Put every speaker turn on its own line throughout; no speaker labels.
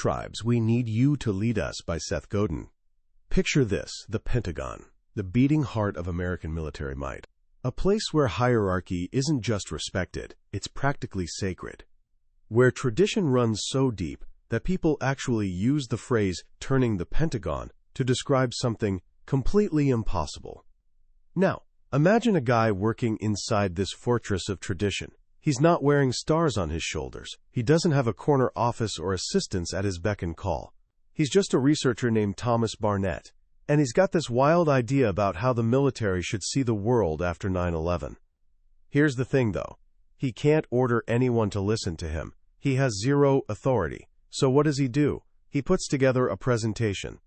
Tribes, We Need You to Lead Us by Seth Godin. Picture this, the Pentagon, the beating heart of American military might. A place where hierarchy isn't just respected, it's practically sacred. Where tradition runs so deep that people actually use the phrase turning the Pentagon to describe something completely impossible. Now, imagine a guy working inside this fortress of tradition. He's not wearing stars on his shoulders. He doesn't have a corner office or assistants at his beck and call. He's just a researcher named Thomas Barnett, and he's got this wild idea about how the military should see the world after 9/11. Here's the thing, though. He can't order anyone to listen to him. He has zero authority. So what does he do? He puts together a presentation.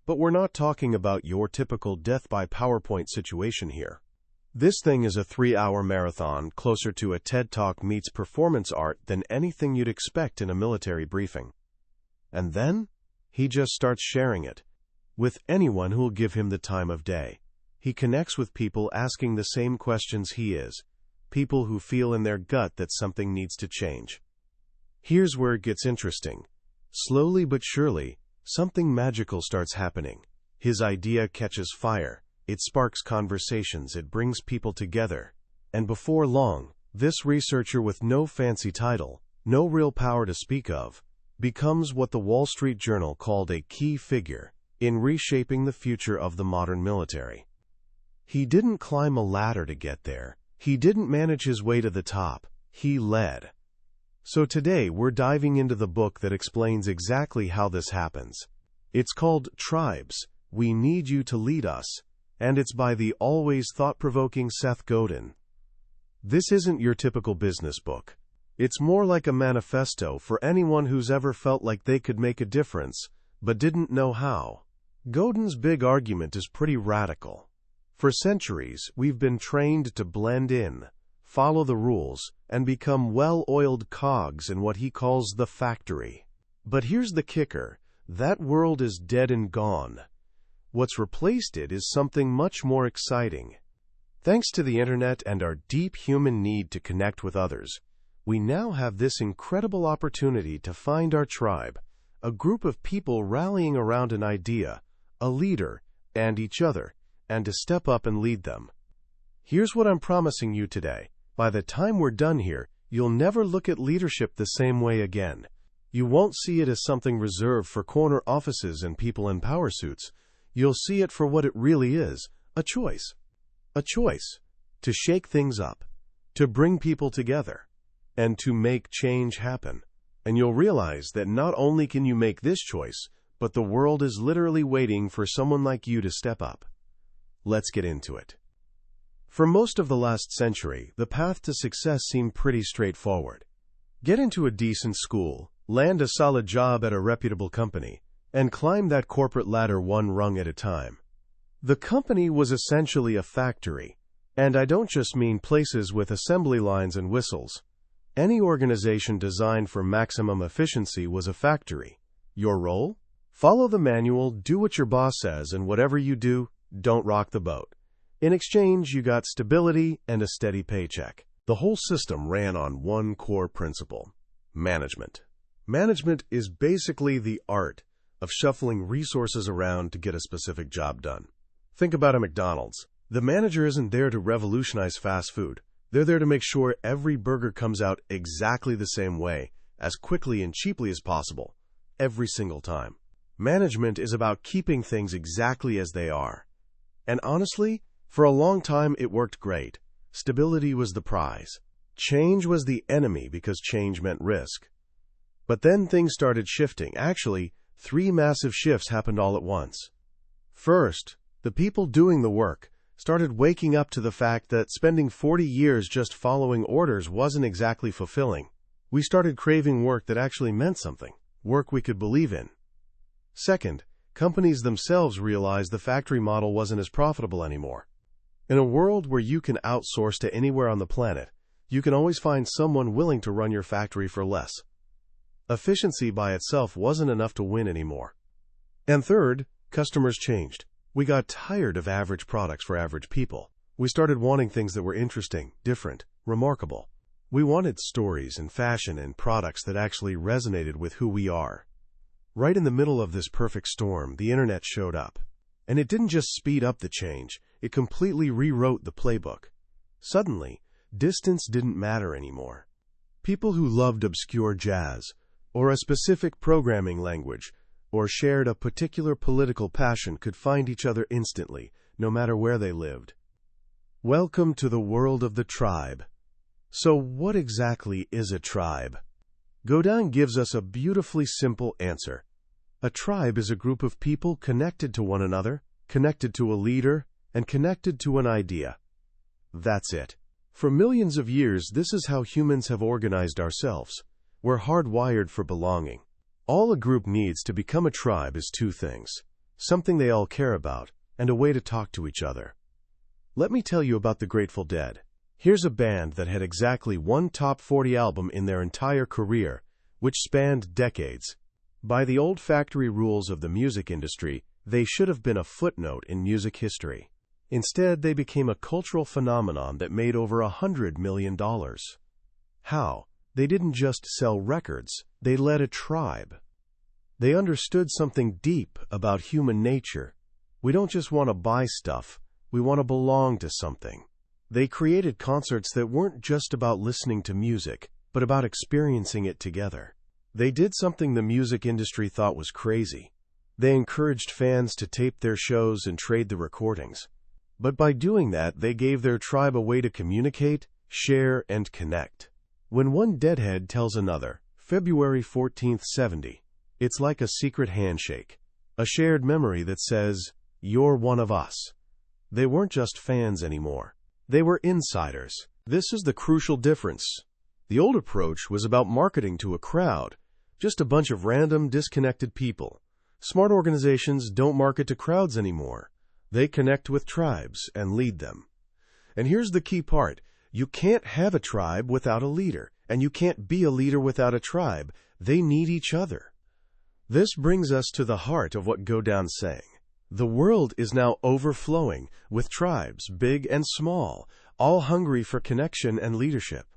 But we're not talking about your typical death by PowerPoint situation here. This thing is a 3-hour marathon, closer to a TED Talk meets performance art than anything you'd expect in a military briefing. And then, he just starts sharing it with anyone who'll give him the time of day. He connects with people asking the same questions he is, people who feel in their gut that something needs to change. Here's where it gets interesting. Slowly but surely, something magical starts happening. His idea catches fire. It sparks conversations, it brings people together. And before long, this researcher with no fancy title, no real power to speak of, becomes what the Wall Street Journal called a key figure in reshaping the future of the modern military. He didn't climb a ladder to get there. He didn't manage his way to the top. He led. So today we're diving into the book that explains exactly how this happens. It's called Tribes, We Need You to Lead Us, and it's by the always thought-provoking Seth Godin. This isn't your typical business book. It's more like a manifesto for anyone who's ever felt like they could make a difference, but didn't know how. Godin's big argument is pretty radical. For centuries, we've been trained to blend in, follow the rules, and become well-oiled cogs in what he calls the factory. But here's the kicker. That world is dead and gone. What's replaced it is something much more exciting. Thanks to the internet and our deep human need to connect with others, we now have this incredible opportunity to find our tribe, a group of people rallying around an idea, a leader, and each other, and to step up and lead them. Here's what I'm promising you today. By the time we're done here, you'll never look at leadership the same way again. You won't see it as something reserved for corner offices and people in power suits. You'll see it for what it really is, a choice. A choice to shake things up, to bring people together, and to make change happen. And you'll realize that not only can you make this choice, but the world is literally waiting for someone like you to step up. Let's get into it. For most of the last century, the path to success seemed pretty straightforward. Get into a decent school, land a solid job at a reputable company, and climb that corporate ladder one rung at a time. The company was essentially a factory, and I don't just mean places with assembly lines and whistles. Any organization designed for maximum efficiency was a factory. Your role? Follow the manual, do what your boss says, and whatever you do, don't rock the boat. In exchange, you got stability and a steady paycheck. The whole system ran on one core principle: management. Management is basically the art of shuffling resources around to get a specific job done. Think about a McDonald's. The manager isn't there to revolutionize fast food. They're there to make sure every burger comes out exactly the same way, as quickly and cheaply as possible, every single time. Management is about keeping things exactly as they are. And honestly, for a long time it worked great. Stability was the prize. Change was the enemy because change meant risk. But then things started shifting. Actually, 3 massive shifts happened all at once. First, the people doing the work started waking up to the fact that spending 40 years just following orders wasn't exactly fulfilling. We started craving work that actually meant something, work we could believe in. Second, companies themselves realized the factory model wasn't as profitable anymore. In a world where you can outsource to anywhere on the planet, you can always find someone willing to run your factory for less. Efficiency by itself wasn't enough to win anymore. And third, customers changed. We got tired of average products for average people. We started wanting things that were interesting, different, remarkable. We wanted stories and fashion and products that actually resonated with who we are. Right in the middle of this perfect storm, the internet showed up. And it didn't just speed up the change, it completely rewrote the playbook. Suddenly, distance didn't matter anymore. People who loved obscure jazz, or a specific programming language, or shared a particular political passion could find each other instantly, no matter where they lived. Welcome to the world of the tribe. So what exactly is a tribe? Godin gives us a beautifully simple answer. A tribe is a group of people connected to one another, connected to a leader, and connected to an idea. That's it. For millions of years, this is how humans have organized ourselves. We're hardwired for belonging. All a group needs to become a tribe is two things: something they all care about, and a way to talk to each other. Let me tell you about the Grateful Dead. Here's a band that had exactly one top 40 album in their entire career, which spanned decades. By the olfactory rules of the music industry, they should have been a footnote in music history. Instead, they became a cultural phenomenon that made over $100 million. How? They didn't just sell records, they led a tribe. They understood something deep about human nature. We don't just want to buy stuff, we want to belong to something. They created concerts that weren't just about listening to music, but about experiencing it together. They did something the music industry thought was crazy. They encouraged fans to tape their shows and trade the recordings. But by doing that, they gave their tribe a way to communicate, share, and connect. When one deadhead tells another, February 14th, 70, it's like a secret handshake, a shared memory that says, "You're one of us." They weren't just fans anymore. They were insiders. This is the crucial difference. The old approach was about marketing to a crowd, just a bunch of random, disconnected people. Smart organizations don't market to crowds anymore. They connect with tribes and lead them. And here's the key part. You can't have a tribe without a leader, and you can't be a leader without a tribe. They need each other. This brings us to the heart of what Godin's saying. The world is now overflowing with tribes, big and small, all hungry for connection and leadership.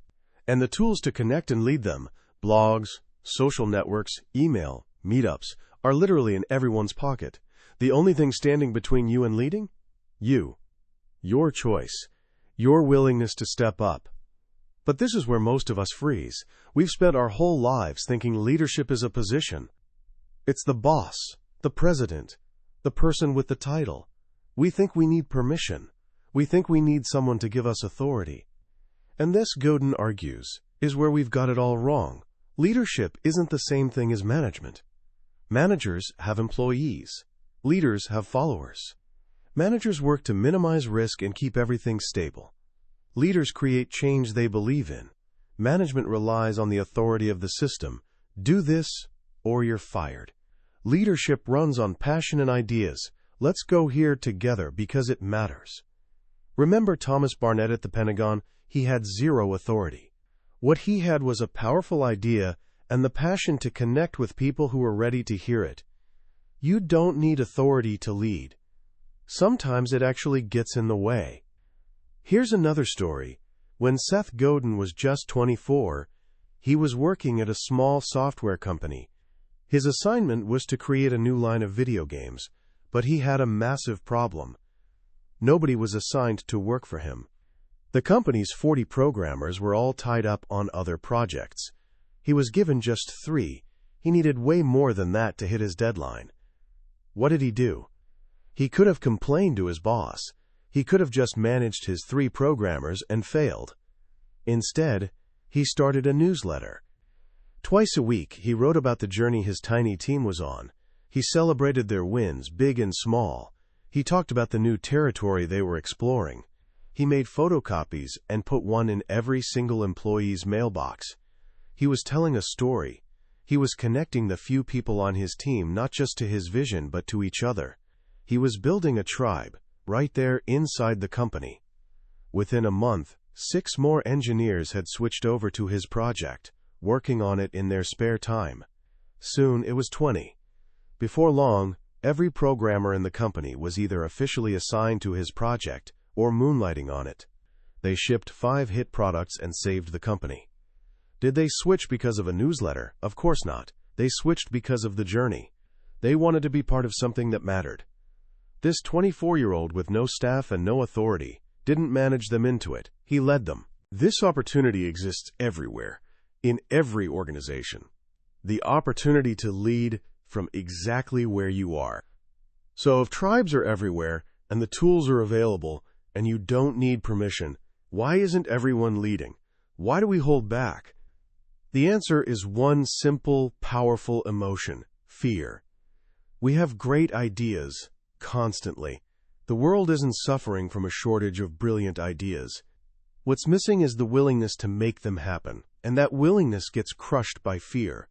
And the tools to connect and lead them, blogs, social networks, email, meetups, are literally in everyone's pocket. The only thing standing between you and leading? You. Your choice. Your willingness to step up. But this is where most of us freeze. We've spent our whole lives thinking leadership is a position. It's the boss, the president, the person with the title. We think we need permission. We think we need someone to give us authority. And this, Godin argues, is where we've got it all wrong. Leadership isn't the same thing as management. Managers have employees. Leaders have followers. Managers work to minimize risk and keep everything stable. Leaders create change they believe in. Management relies on the authority of the system. Do this, or you're fired. Leadership runs on passion and ideas. Let's go here together because it matters. Remember Thomas Barnett at the Pentagon? He had zero authority. What he had was a powerful idea and the passion to connect with people who were ready to hear it. You don't need authority to lead. Sometimes it actually gets in the way. Here's another story. When Seth Godin was just 24, he was working at a small software company. His assignment was to create a new line of video games, but he had a massive problem. Nobody was assigned to work for him. The company's 40 programmers were all tied up on other projects. He was given just 3. He needed way more than that to hit his deadline. What did he do? He could have complained to his boss. He could have just managed his 3 programmers and failed. Instead, he started a newsletter. Twice a week, he wrote about the journey his tiny team was on. He celebrated their wins, big and small. He talked about the new territory they were exploring. He made photocopies and put one in every single employee's mailbox. He was telling a story. He was connecting the few people on his team not just to his vision but to each other. He was building a tribe, right there inside the company. Within a month, 6 more engineers had switched over to his project, working on it in their spare time. Soon it was 20. Before long, every programmer in the company was either officially assigned to his project or moonlighting on it. They shipped 5 hit products and saved the company. Did they switch because of a newsletter? Of course not. They switched because of the journey. They wanted to be part of something that mattered. This 24-year-old with no staff and no authority didn't manage them into it. He led them. This opportunity exists everywhere, in every organization. The opportunity to lead from exactly where you are. So if tribes are everywhere and the tools are available and you don't need permission, why isn't everyone leading? Why do we hold back? The answer is one simple, powerful emotion: fear. We have great ideas constantly. The world isn't suffering from a shortage of brilliant ideas. What's missing is the willingness to make them happen, and that willingness gets crushed by fear.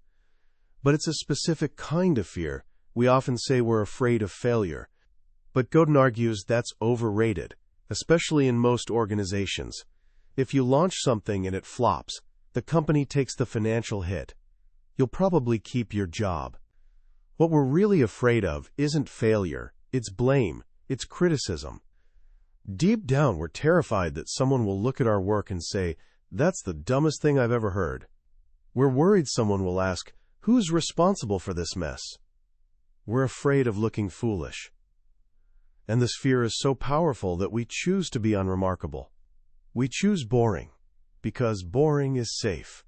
But it's a specific kind of fear. We often say we're afraid of failure. But Godin argues that's overrated, especially in most organizations. If you launch something and it flops, the company takes the financial hit. You'll probably keep your job. What we're really afraid of isn't failure, it's blame, it's criticism. Deep down, we're terrified that someone will look at our work and say, "That's the dumbest thing I've ever heard." We're worried someone will ask, "Who's responsible for this mess?" We're afraid of looking foolish. And this fear is so powerful that we choose to be unremarkable. We choose boring, because boring is safe.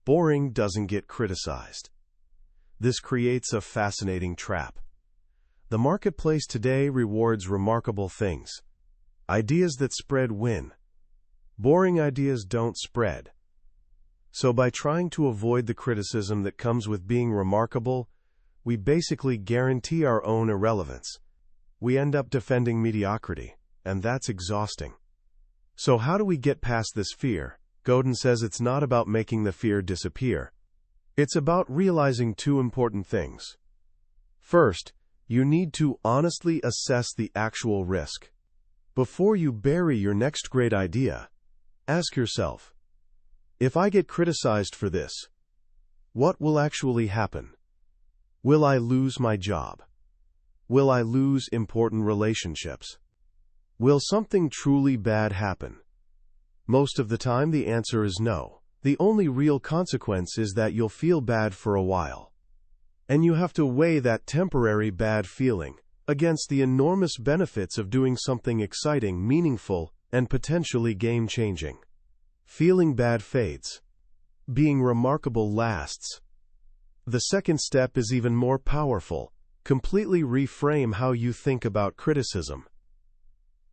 Boring doesn't get criticized. This creates a fascinating trap. The marketplace today rewards remarkable things. Ideas that spread win. Boring ideas don't spread. So by trying to avoid the criticism that comes with being remarkable, we basically guarantee our own irrelevance. We end up defending mediocrity, and that's exhausting. So how do we get past this fear? Godin says it's not about making the fear disappear. It's about realizing two important things. First, you need to honestly assess the actual risk. Before you bury your next great idea, ask yourself, if I get criticized for this, what will actually happen? Will I lose my job? Will I lose important relationships? Will something truly bad happen? Most of the time, the answer is no. The only real consequence is that you'll feel bad for a while. And you have to weigh that temporary bad feeling against the enormous benefits of doing something exciting, meaningful, and potentially game-changing. Feeling bad fades. Being remarkable lasts. The second step is even more powerful. Completely reframe how you think about criticism.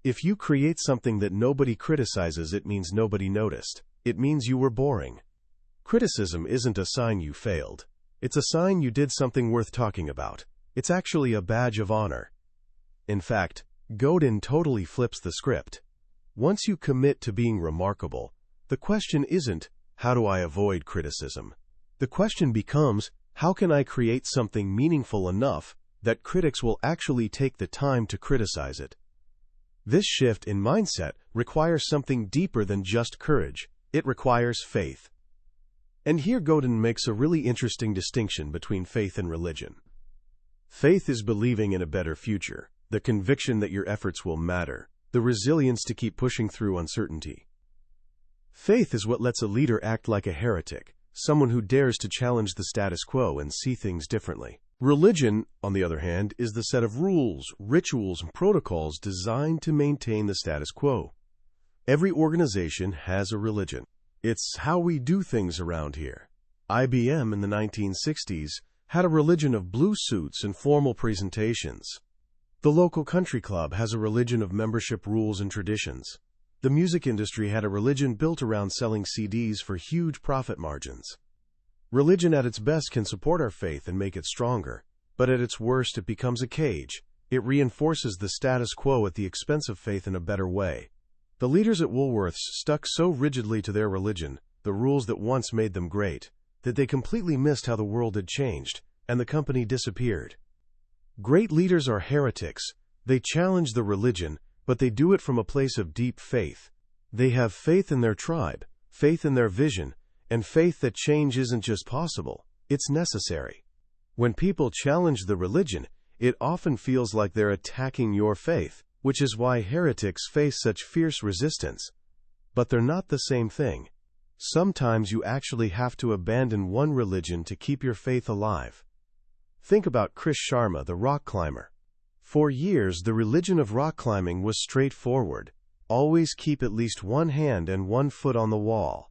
If you create something that nobody criticizes, it means nobody noticed. It means you were boring. Criticism isn't a sign you failed. It's a sign you did something worth talking about. It's actually a badge of honor. In fact, Godin totally flips the script. Once you commit to being remarkable, the question isn't, how do I avoid criticism? The question becomes, how can I create something meaningful enough that critics will actually take the time to criticize it? This shift in mindset requires something deeper than just courage. It requires faith. And here Godin makes a really interesting distinction between faith and religion. Faith is believing in a better future, the conviction that your efforts will matter, the resilience to keep pushing through uncertainty. Faith is what lets a leader act like a heretic, someone who dares to challenge the status quo and see things differently. Religion, on the other hand, is the set of rules, rituals, and protocols designed to maintain the status quo. Every organization has a religion. It's how we do things around here. IBM in the 1960s had a religion of blue suits and formal presentations. The local country club has a religion of membership rules and traditions. The music industry had a religion built around selling CDs for huge profit margins. Religion at its best can support our faith and make it stronger, but at its worst it becomes a cage. It reinforces the status quo at the expense of faith in a better way. The leaders at Woolworths stuck so rigidly to their religion, the rules that once made them great, that they completely missed how the world had changed, and the company disappeared. Great leaders are heretics. They challenge the religion, but they do it from a place of deep faith. They have faith in their tribe, faith in their vision, and faith that change isn't just possible, it's necessary. When people challenge the religion, it often feels like they're attacking your faith, which is why heretics face such fierce resistance. But they're not the same thing. Sometimes you actually have to abandon one religion to keep your faith alive. Think about Chris Sharma, the rock climber. For years, the religion of rock climbing was straightforward. Always keep at least one hand and one foot on the wall.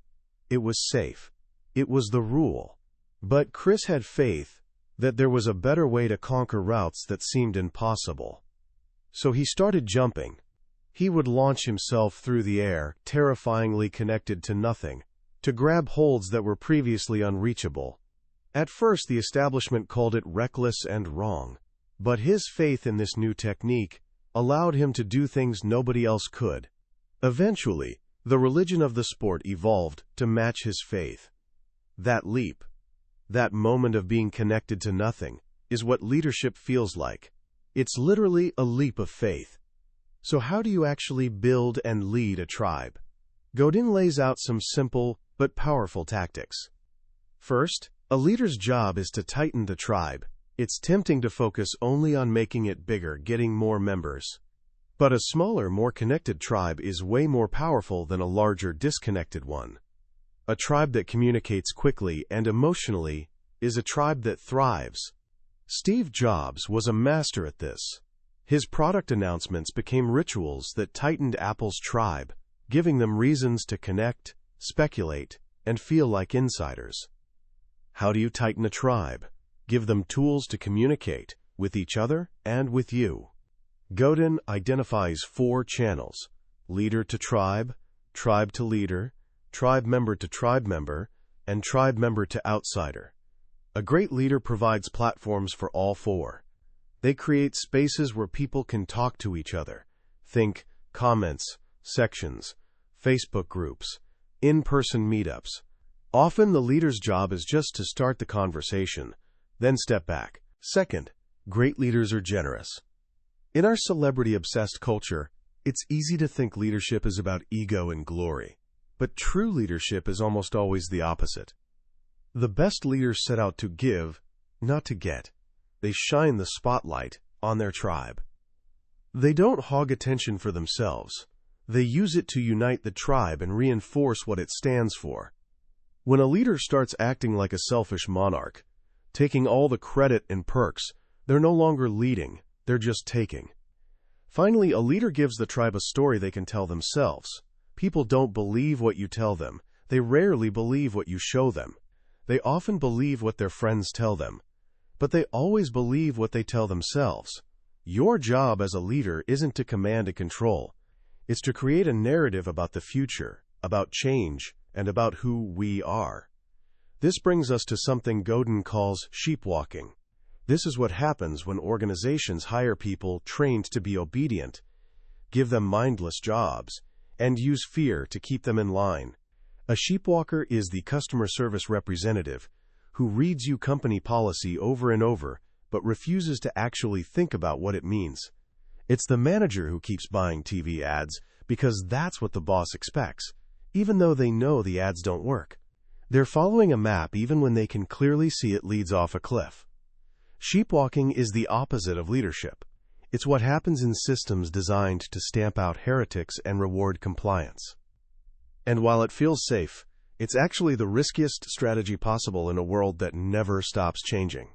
It was safe. It was the rule. But Chris had faith that there was a better way to conquer routes that seemed impossible. So he started jumping. He would launch himself through the air, terrifyingly connected to nothing, to grab holds that were previously unreachable. At first, the establishment called it reckless and wrong. But his faith in this new technique allowed him to do things nobody else could. Eventually, the religion of the sport evolved to match his faith. That leap, that moment of being connected to nothing, is what leadership feels like. It's literally a leap of faith. So how do you actually build and lead a tribe? Godin lays out some simple but powerful tactics. First, a leader's job is to tighten the tribe. It's tempting to focus only on making it bigger, getting more members. But a smaller, more connected tribe is way more powerful than a larger, disconnected one. A tribe that communicates quickly and emotionally is a tribe that thrives. Steve Jobs was a master at this. His product announcements became rituals that tightened Apple's tribe, giving them reasons to connect, speculate, and feel like insiders. How do you tighten a tribe? Give them tools to communicate with each other and with you. Godin identifies 4 channels: leader to tribe to leader, tribe member to tribe member, and tribe member to outsider. A great leader provides platforms for all 4. They create spaces where people can talk to each other. Think comments, sections, Facebook groups, in-person meetups. Often the leader's job is just to start the conversation, then step back. Second, great leaders are generous. In our celebrity-obsessed culture, it's easy to think leadership is about ego and glory. But true leadership is almost always the opposite. The best leaders set out to give, not to get. They shine the spotlight on their tribe. They don't hog attention for themselves. They use it to unite the tribe and reinforce what it stands for. When a leader starts acting like a selfish monarch, taking all the credit and perks, they're no longer leading, they're just taking. Finally, a leader gives the tribe a story they can tell themselves. People don't believe what you tell them. They rarely believe what you show them. They often believe what their friends tell them. But they always believe what they tell themselves. Your job as a leader isn't to command and control. It's to create a narrative about the future, about change, and about who we are. This brings us to something Godin calls sheepwalking. This is what happens when organizations hire people trained to be obedient, give them mindless jobs, and use fear to keep them in line. A sheepwalker is the customer service representative who reads you company policy over and over, but refuses to actually think about what it means. It's the manager who keeps buying TV ads because that's what the boss expects, even though they know the ads don't work. They're following a map even when they can clearly see it leads off a cliff. Sheepwalking is the opposite of leadership. It's what happens in systems designed to stamp out heretics and reward compliance. And while it feels safe, it's actually the riskiest strategy possible in a world that never stops changing.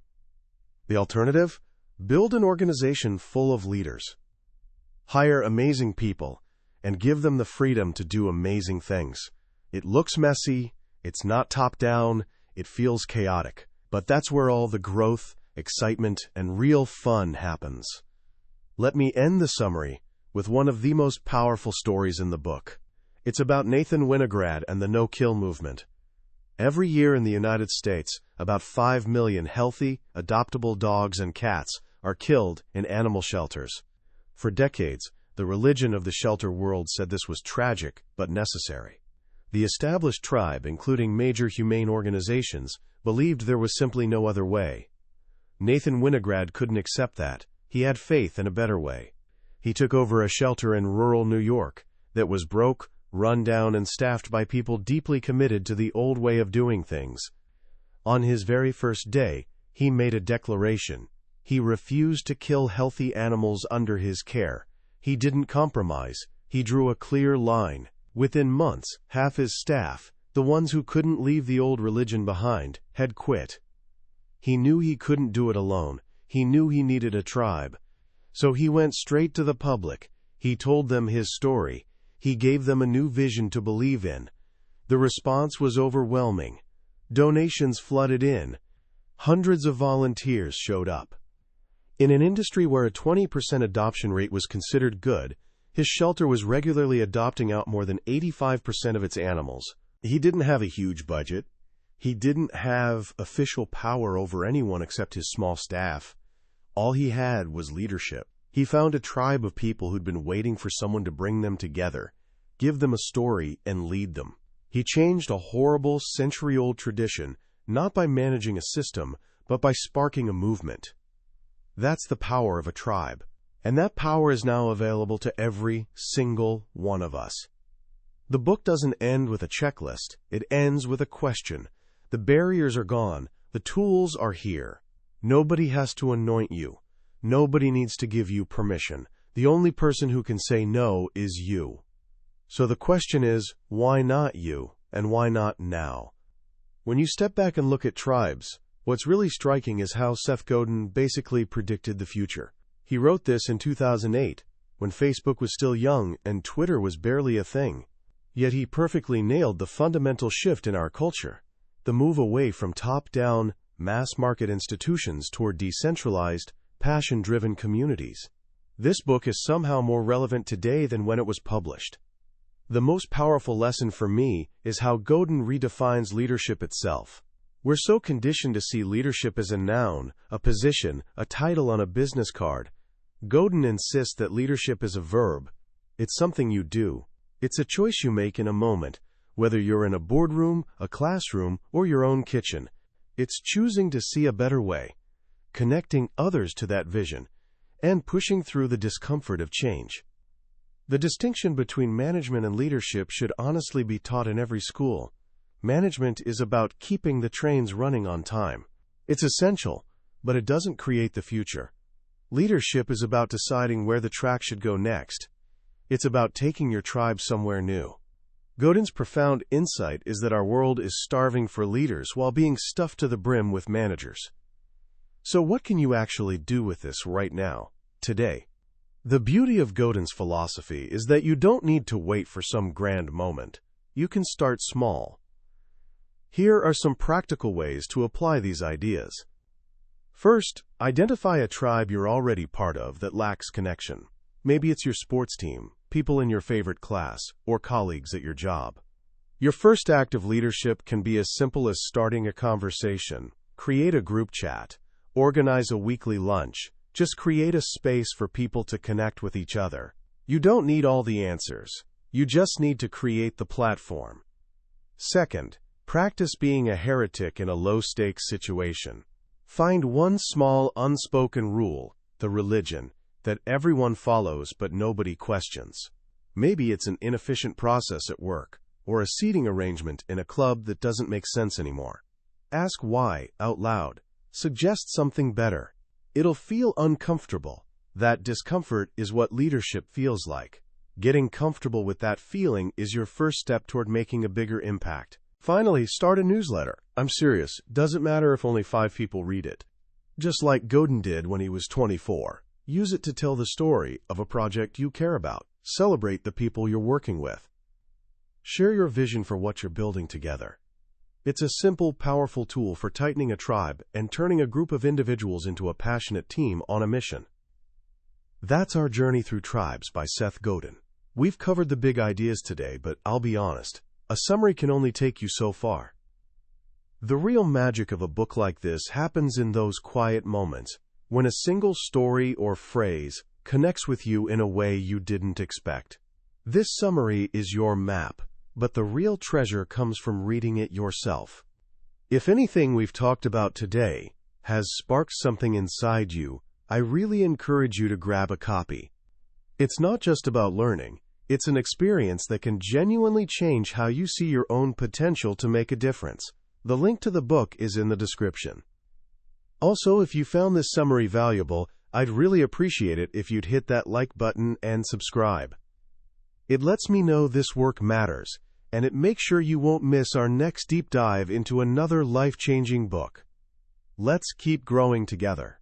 The alternative? Build an organization full of leaders. Hire amazing people and give them the freedom to do amazing things. It looks messy, it's not top-down, it feels chaotic. But that's where all the growth, excitement, and real fun happens. Let me end the summary with one of the most powerful stories in the book. It's about Nathan Winograd and the no-kill movement. Every year in the United States, about 5 million healthy, adoptable dogs and cats are killed in animal shelters. For decades, the religion of the shelter world said this was tragic but necessary. The established tribe, including major humane organizations, believed there was simply no other way. Nathan Winograd couldn't accept that. He had faith in a better way. He took over a shelter in rural New York that was broke, run down, and staffed by people deeply committed to the old way of doing things. On his very first day, he made a declaration. He refused to kill healthy animals under his care. He didn't compromise. He drew a clear line. Within months, half his staff, The ones who couldn't leave the old religion behind had quit. He knew he couldn't do it alone. He knew he needed a tribe. So he went straight to the public. He told them his story. He gave them a new vision to believe in. The response was overwhelming. Donations flooded in. Hundreds of volunteers showed up. In an industry where a 20% adoption rate was considered good, his shelter was regularly adopting out more than 85% of its animals. He didn't have a huge budget. He didn't have official power over anyone except his small staff. All he had was leadership. He found a tribe of people who'd been waiting for someone to bring them together, give them a story, and lead them. He changed a horrible, century-old tradition, not by managing a system, but by sparking a movement. That's the power of a tribe, and that power is now available to every single one of us. The book doesn't end with a checklist. It ends with a question. The barriers are gone. The tools are here. Nobody has to anoint you. Nobody needs to give you permission. The only person who can say no is you. So the question is, why not you, and why not now? When you step back and look at tribes, what's really striking is how Seth Godin basically predicted the future. He wrote this in 2008, when Facebook was still young and Twitter was barely a thing. Yet he perfectly nailed the fundamental shift in our culture, the move away from top-down, mass-market institutions toward decentralized, passion-driven communities. This book is somehow more relevant today than when it was published. The most powerful lesson for me is how Godin redefines leadership itself. We're so conditioned to see leadership as a noun, a position, a title on a business card. Godin insists that leadership is a verb. It's something you do. It's a choice you make in a moment, whether you're in a boardroom, a classroom, or your own kitchen. It's choosing to see a better way, connecting others to that vision, and pushing through the discomfort of change. The distinction between management and leadership should honestly be taught in every school. Management is about keeping the trains running on time. It's essential, but it doesn't create the future. Leadership is about deciding where the track should go next. It's about taking your tribe somewhere new. Godin's profound insight is that our world is starving for leaders while being stuffed to the brim with managers. So what can you actually do with this right now, today? The beauty of Godin's philosophy is that you don't need to wait for some grand moment. You can start small. Here are some practical ways to apply these ideas. First, identify a tribe you're already part of that lacks connection. Maybe it's your sports team, people in your favorite class, or colleagues at your job. Your first act of leadership can be as simple as starting a conversation, create a group chat, organize a weekly lunch. Just create a space for people to connect with each other. You don't need all the answers. You just need to create the platform. Second, practice being a heretic in a low-stakes situation. Find one small unspoken rule, the religion, that everyone follows but nobody questions. Maybe it's an inefficient process at work, or a seating arrangement in a club that doesn't make sense anymore. Ask why out loud. Suggest something better. It'll feel uncomfortable. That discomfort is what leadership feels like. Getting comfortable with that feeling is your first step toward making a bigger impact. Finally, start a newsletter. I'm serious. Doesn't matter if only 5 people read it. Just like Godin did when he was 24. Use it to tell the story of a project you care about. Celebrate the people you're working with. Share your vision for what you're building together. It's a simple, powerful tool for tightening a tribe and turning a group of individuals into a passionate team on a mission. That's our journey through tribes by Seth Godin. We've covered the big ideas today, but I'll be honest, a summary can only take you so far. The real magic of a book like this happens in those quiet moments, when a single story or phrase connects with you in a way you didn't expect. This summary is your map, but the real treasure comes from reading it yourself. If anything we've talked about today has sparked something inside you, I really encourage you to grab a copy. It's not just about learning, it's an experience that can genuinely change how you see your own potential to make a difference. The link to the book is in the description. Also, if you found this summary valuable, I'd really appreciate it if you'd hit that like button and subscribe. It lets me know this work matters, and it makes sure you won't miss our next deep dive into another life-changing book. Let's keep growing together.